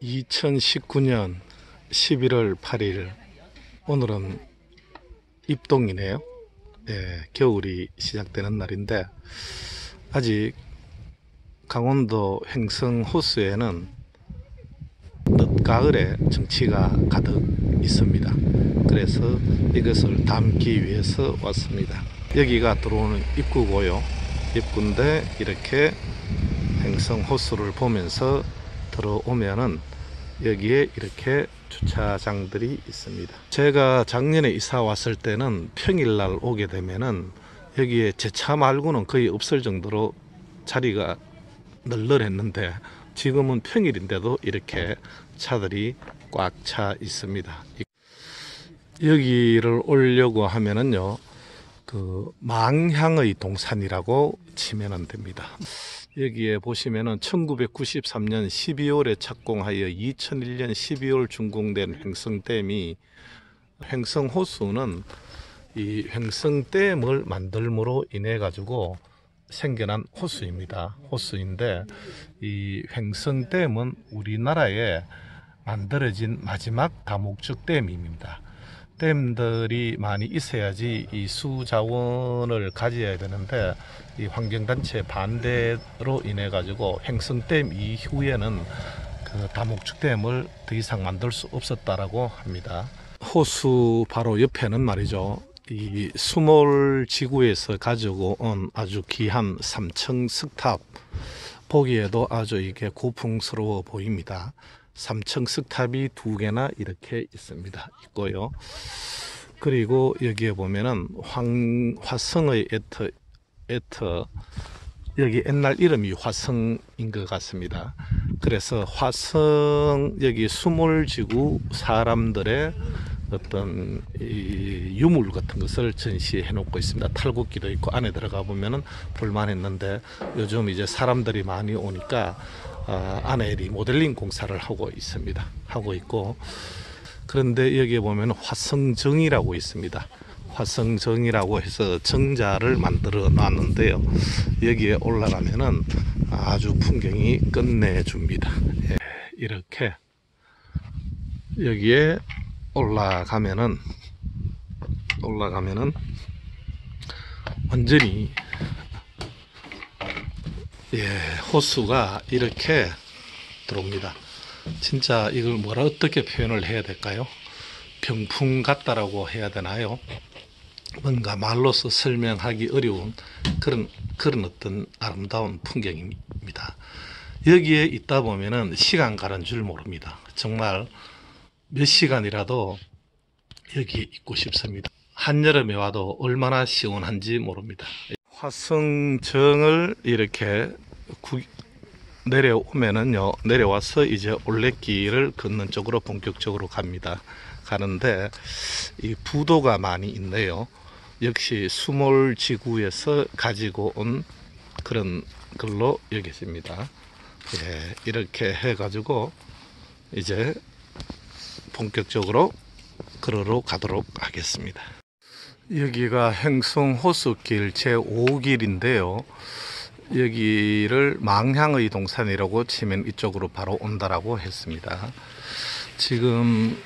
2019년 11월 8일 오늘은 입동이네요. 겨울이 시작되는 날인데 아직 강원도 횡성 호수에는 늦가을의 정취가 가득 있습니다. 그래서 이것을 담기 위해서 왔습니다. 여기가 들어오는 입구고요. 입구인데 이렇게 횡성 호수를 보면서 들어오면은 여기에 이렇게 주차장들이 있습니다. 제가 작년에 이사 왔을 때는 평일날 오게 되면은 여기에 제 차 말고는 거의 없을 정도로 자리가 널널했는데 지금은 평일인데도 이렇게 차들이 꽉 차 있습니다. 여기를 오려고 하면은요, 망향의 동산이라고 치면 됩니다. 여기에 보시면은 1993년 12월에 착공하여 2001년 12월 준공된 횡성댐이, 횡성호수는 이 횡성댐을 만들므로 인해 가지고 생겨난 호수입니다. 호수인데 이 횡성댐은 우리나라에 만들어진 마지막 다목적 댐입니다. 댐들이 많이 있어야지 이 수자원을 가져야 되는데 이 환경단체 반대로 인해 가지고 횡성댐 이후에는 다목적 댐을 더 이상 만들 수 없었다라고 합니다. 호수 바로 옆에는 말이죠, 이 수몰지구에서 가지고 온 아주 귀한 3층 석탑, 보기에도 아주 이게 고풍스러워 보입니다. 3층 석탑이 2개나 이렇게 있고요. 그리고 여기에 보면은 화성의 에터, 여기 옛날 이름이 화성인 것 같습니다. 그래서 화성, 여기 수몰지구 사람들의 어떤 이 유물 같은 것을 전시해 놓고 있습니다. 탈곡기도 있고 안에 들어가 보면은 볼만했는데 요즘 이제 사람들이 많이 오니까 안에 리모델링 공사를 하고 있고, 그런데 여기에 보면 화성정이라고 있습니다. 화성정이라고 해서 정자를 만들어 놨는데요. 여기에 올라가면은 아주 풍경이 끝내줍니다. 이렇게 여기에 올라가면은 완전히 호수가 이렇게 들어옵니다. 진짜 이걸 어떻게 표현을 해야 될까요? 병풍 같다라고 해야 되나요? 뭔가 말로서 설명하기 어려운 그런 어떤 아름다운 풍경입니다. 여기에 있다 보면은 시간 가는 줄 모릅니다. 정말 몇 시간이라도 여기에 있고 싶습니다. 한여름에 와도 얼마나 시원한지 모릅니다. 화성정을 이렇게 내려오면은요, 내려와서 이제 올레길을 걷는 쪽으로 본격적으로 가는데 이 부도가 많이 있네요. 역시 수몰지구에서 가지고 온 그런 걸로 여겨집니다. 이렇게 해가지고 이제 본격적으로 걸어러 가도록 하겠습니다. 여기가 횡성호수길 제5길인데요. 여기를 망향의 동산이라고 치면 이쪽으로 바로 온다라고 했습니다. 지금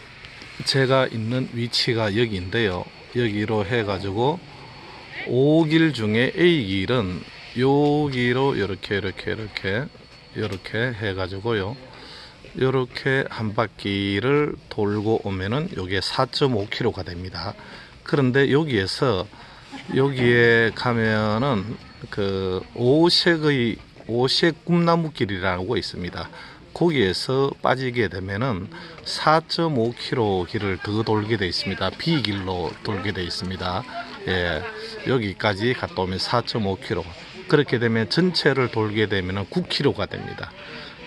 제가 있는 위치가 여기인데요. 여기로 해가지고 5길 중에 A길은 여기로 이렇게 해가지고요, 이렇게 한 바퀴를 돌고 오면은 요게 4.5km가 됩니다. 그런데 여기에 가면은 오색 꿈나무길이라고 있습니다. 거기에서 빠지게 되면은 4.5km 길을 더 돌게 되어 있습니다. B길로 돌게 되어 있습니다. 여기까지 갔다 오면 4.5km, 그렇게 되면 전체를 돌게 되면 9km가 됩니다.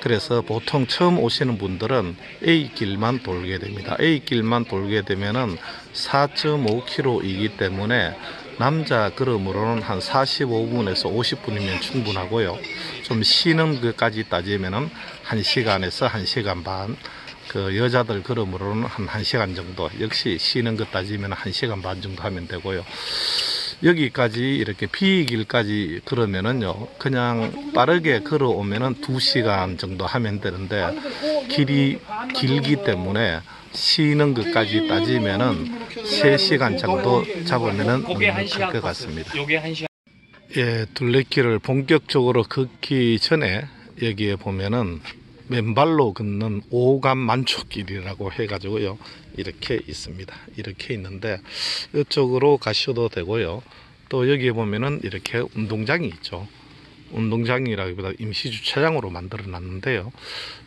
그래서 보통 처음 오시는 분들은 A길만 돌게 됩니다. A길만 돌게 되면은 4.5km이기 때문에 남자 걸음으로는 한 45분에서 50분이면 충분하고요. 좀 쉬는 것까지 따지면은 1시간에서 1시간 반, 여자들 걸음으로는 한 1시간 정도, 역시 쉬는 것 따지면 1시간 반 정도 하면 되고요. 여기까지 이렇게 비길까지 걸으면은요, 그냥 빠르게 걸어오면은 2시간 정도 하면 되는데, 길이 길기 때문에 쉬는 것까지 따지면은 3시간 정도 잡으면은 넉넉할 것 같습니다. 예, 둘레길을 본격적으로 걷기 전에 여기에 보면은 맨발로 걷는 오감 만초길이라고 해가지고요, 이렇게 있습니다. 이렇게 있는데 이쪽으로 가셔도 되고요. 또 여기에 보면은 이렇게 운동장이 있죠. 운동장이라기보다 임시 주차장으로 만들어 놨는데요,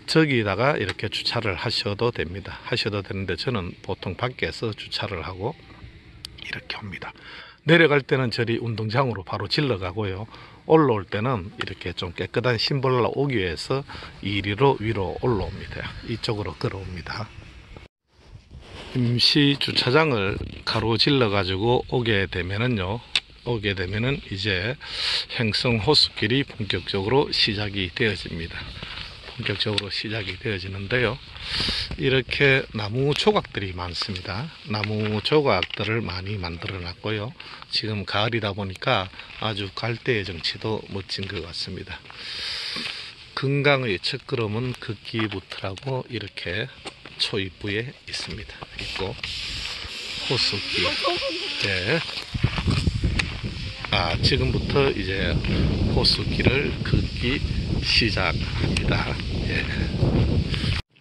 저기다가 이렇게 주차를 하셔도 됩니다. 하셔도 되는데 저는 보통 밖에서 주차를 하고 이렇게 옵니다. 내려갈 때는 저리 운동장으로 바로 질러 가고요, 올라올 때는 이렇게 좀 깨끗한 신발로 오기 위해서 이리로 위로 올라옵니다. 이쪽으로 걸어옵니다. 임시 주차장을 가로질러 가지고 오게 되면은 이제 행성 호수길이 본격적으로 시작이 되어집니다. 본격적으로 시작이 되어지는데요, 이렇게 나무 조각들이 많습니다. 나무 조각들을 많이 만들어 놨고요, 지금 가을이다 보니까 아주 갈대의 정치도 멋진 것 같습니다. 건강의 첫걸음은 걷기부터라고 이렇게 초입부에 있습니다. 있고, 호수길. 네. 지금부터 이제 호수길을 걷기 시작합니다.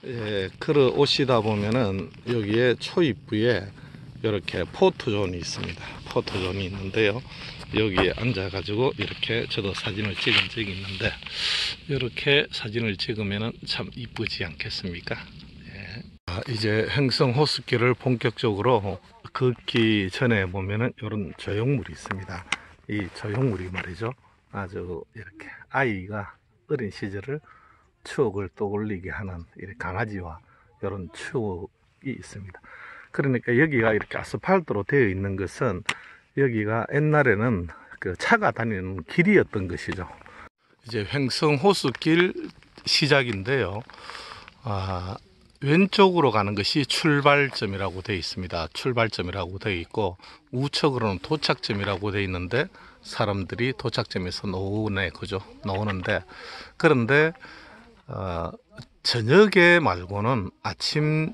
예, 걸어 오시다 보면은 여기에 초입부에 이렇게 포토존이 있습니다. 포토존이 있는데요, 여기에 앉아 가지고 이렇게 저도 사진을 찍은 적이 있는데, 이렇게 사진을 찍으면은 참 이쁘지 않겠습니까? 예. 이제 행성 호수길을 본격적으로 걷기 전에 보면은 이런 조형물이 있습니다. 이 조형물이 말이죠, 아주 이렇게 아이가 어린 시절을 추억을 떠올리게 하는 이 강아지와 이런 추억이 있습니다. 그러니까 여기가 이렇게 아스팔트로 되어 있는 것은 여기가 옛날에는 그 차가 다니는 길이었던 것이죠. 이제 횡성 호수길 시작인데요, 왼쪽으로 가는 것이 출발점이라고 되어 있습니다. 출발점이라고 되어 있고, 우측으로는 도착점이라고 되어 있는데, 사람들이 도착점에서 나오는데, 그런데 저녁에 말고는 아침,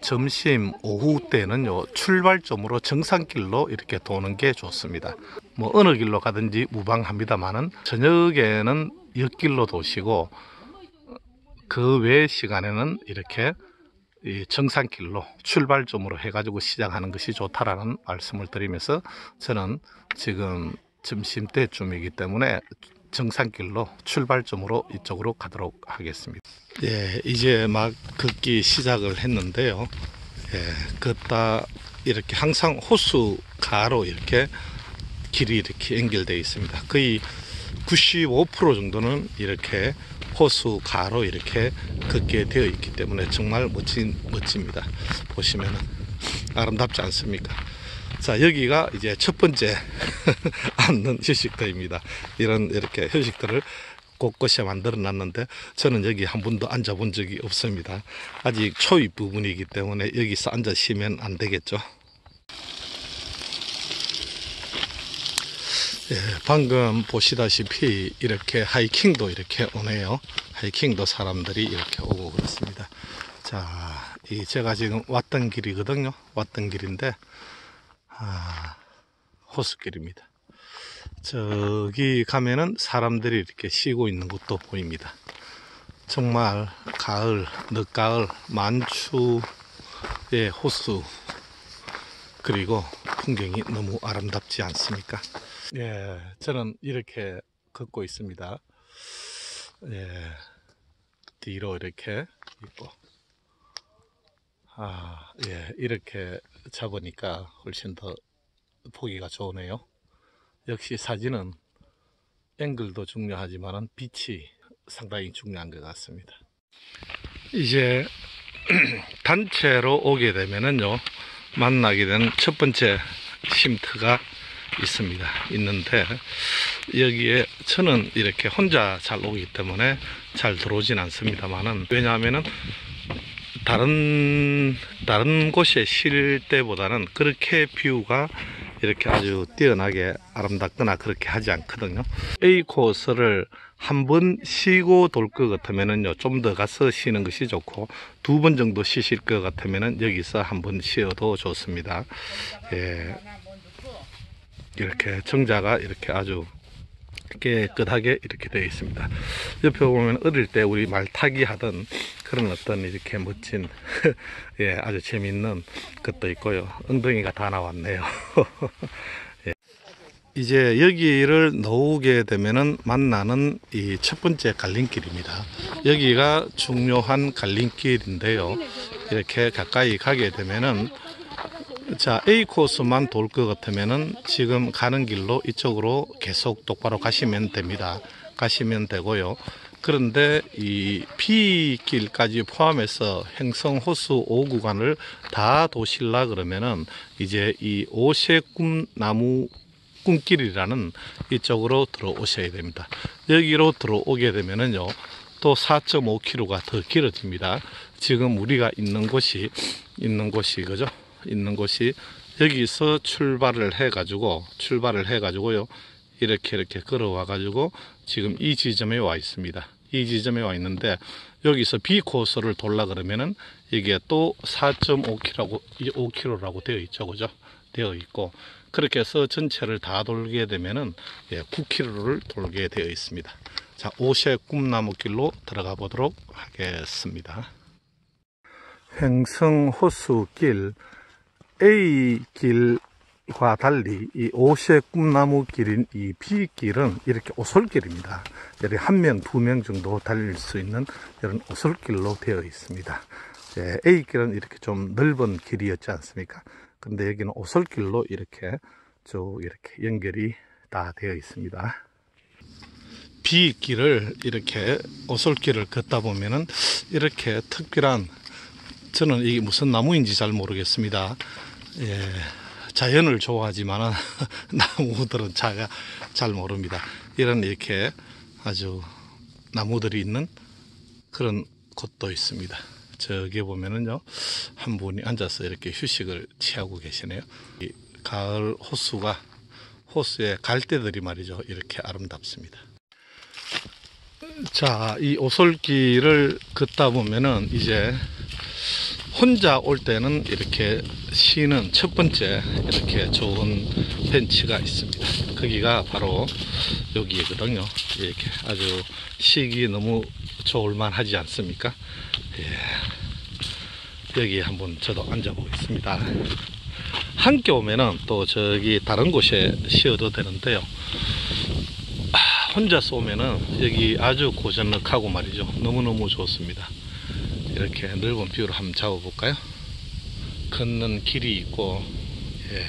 점심, 오후 때는요, 출발점으로 정상길로 이렇게 도는 게 좋습니다. 뭐 어느 길로 가든지 무방합니다만은 저녁에는 옆길로 도시고, 그 외 시간에는 이렇게 이 정상길로 출발점으로 해가지고 시작하는 것이 좋다라는 말씀을 드리면서, 저는 지금 점심때쯤이기 때문에 정상길로 출발점으로 이쪽으로 가도록 하겠습니다. 예, 이제 막 걷기 시작을 했는데요, 예, 걷다 이렇게 항상 호수가로 이렇게 길이 이렇게 연결되어 있습니다. 거의 95% 정도는 이렇게 호수가로 이렇게 걷게 되어 있기 때문에 정말 멋집니다. 보시면 아름답지 않습니까? 자, 여기가 이제 첫 번째 앉는 휴식터입니다. 이렇게 휴식터를 곳곳에 만들어 놨는데, 저는 여기 한 번도 앉아 본 적이 없습니다. 아직 초입 부분이기 때문에 여기서 앉아 쉬면 안 되겠죠. 예, 방금 보시다시피 이렇게 하이킹도 이렇게 오네요. 하이킹도 사람들이 이렇게 오고 그렇습니다. 자, 제가 지금 왔던 길이거든요. 왔던 길인데, 호수길입니다. 저기 가면은 사람들이 이렇게 쉬고 있는 것도 보입니다. 정말 가을, 늦가을, 만추의 호수, 그리고 풍경이 너무 아름답지 않습니까? 예, 저는 이렇게 걷고 있습니다. 예, 뒤로 이렇게 있고, 예, 이렇게 잡으니까 훨씬 더 보기가 좋으네요. 역시 사진은 앵글도 중요하지만 빛이 상당히 중요한 것 같습니다. 이제 단체로 오게 되면은요, 만나게 되는 첫 번째 쉼터가 있는데, 여기에 저는 이렇게 혼자 잘 오기 때문에 잘 들어오진 않습니다만은, 왜냐하면은 다른 곳에 쉴 때보다는 그렇게 뷰가 이렇게 아주 뛰어나게 아름답거나 그렇게 하지 않거든요. A 코스를 한 번 쉬고 돌 것 같으면은요, 좀 더 가서 쉬는 것이 좋고, 2번 정도 쉬실 것 같으면은 여기서 한 번 쉬어도 좋습니다. 예. 이렇게 정자가 이렇게 아주 깨끗하게 이렇게 되어 있습니다. 옆에 보면 어릴 때 우리 말 타기 하던 그런 어떤 이렇게 멋진 예, 아주 재밌는 것도 있고요. 엉덩이가 다 나왔네요. 예. 이제 여기를 나오게 되면은 만나는 이 첫 번째 갈림길입니다. 여기가 중요한 갈림길인데요. 이렇게 가까이 가게 되면은 자, A 코스만 돌 것 같으면은 지금 가는 길로 이쪽으로 계속 똑바로 가시면 됩니다. 가시면 되고요. 그런데 이 B 길까지 포함해서 행성호수 5구간을 다 도실라 그러면은 이제 이 오색꿈나무 꿈길이라는 이쪽으로 들어오셔야 됩니다. 여기로 들어오게 되면은요, 또 4.5km가 더 길어집니다. 지금 우리가 있는 곳이 그죠? 있는 곳이 여기서 출발을 해가지고요, 이렇게 걸어와 가지고 지금 이 지점에 와 있습니다. 이 지점에 와 있는데 여기서 B 코스를 돌라 그러면은 이게 또 4.5km라고 되어 있죠, 그죠? 되어 있고, 그렇게 해서 전체를 다 돌게 되면은 9km를 돌게 되어 있습니다. 자, 오색 꿈나무 길로 들어가 보도록 하겠습니다. 행성호수길 A 길과 달리 이 오색 꿈나무 길인 이 B 길은 이렇게 오솔길입니다. 이렇게 1명, 2명 정도 달릴 수 있는 이런 오솔길로 되어 있습니다. A 길은 이렇게 좀 넓은 길이었지 않습니까? 근데 여기는 오솔길로 이렇게 쭉 이렇게 연결이 다 되어 있습니다. B 길을 이렇게 오솔길을 걷다 보면은 이렇게 특별한, 저는 이게 무슨 나무인지 잘 모르겠습니다. 예, 자연을 좋아하지만 나무들은 잘 모릅니다. 이런 이렇게 아주 나무들이 있는 그런 곳도 있습니다. 저기 보면은요, 한 분이 앉아서 이렇게 휴식을 취하고 계시네요. 이 가을 호수의 갈대들이 말이죠, 이렇게 아름답습니다. 자, 이 오솔길을 걷다 보면은 이제 혼자 올 때는 이렇게 쉬는 첫 번째 이렇게 좋은 벤치가 있습니다. 거기가 바로 여기거든요. 이렇게 아주 쉬기 너무 좋을만 하지 않습니까? 예. 여기 한번 저도 앉아 보겠습니다. 함께 오면은 또 저기 다른 곳에 쉬어도 되는데요. 혼자서 오면은 여기 아주 고즈넉하고 말이죠. 너무너무 좋습니다. 이렇게 넓은 뷰를 한번 잡아볼까요? 걷는 길이 있고, 예.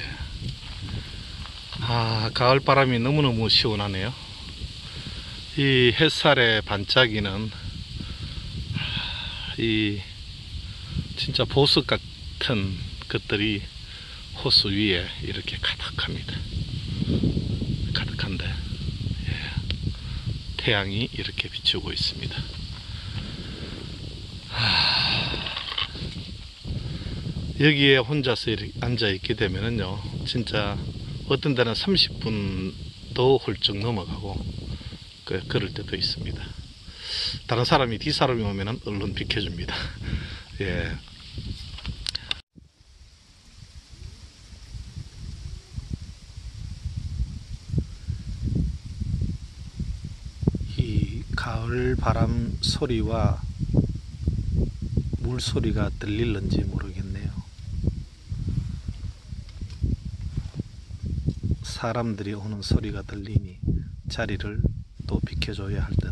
가을 바람이 너무너무 시원하네요. 이 햇살의 반짝이는 이 진짜 보석 같은 것들이 호수 위에 이렇게 가득합니다. 가득한데, 예. 태양이 이렇게 비추고 있습니다. 여기에 혼자서 이렇게 앉아 있게 되면은요, 진짜 어떤 데는 30분도 훌쩍 넘어가고 그럴 때도 있습니다. 다른 사람이 뒷사람이 오면은 얼른 비켜줍니다. 예. 이 가을 바람 소리와 물소리가 들릴는지 모르겠네요. 사람들이 오는 소리가 들리니 자리를 또 비켜줘야 할 듯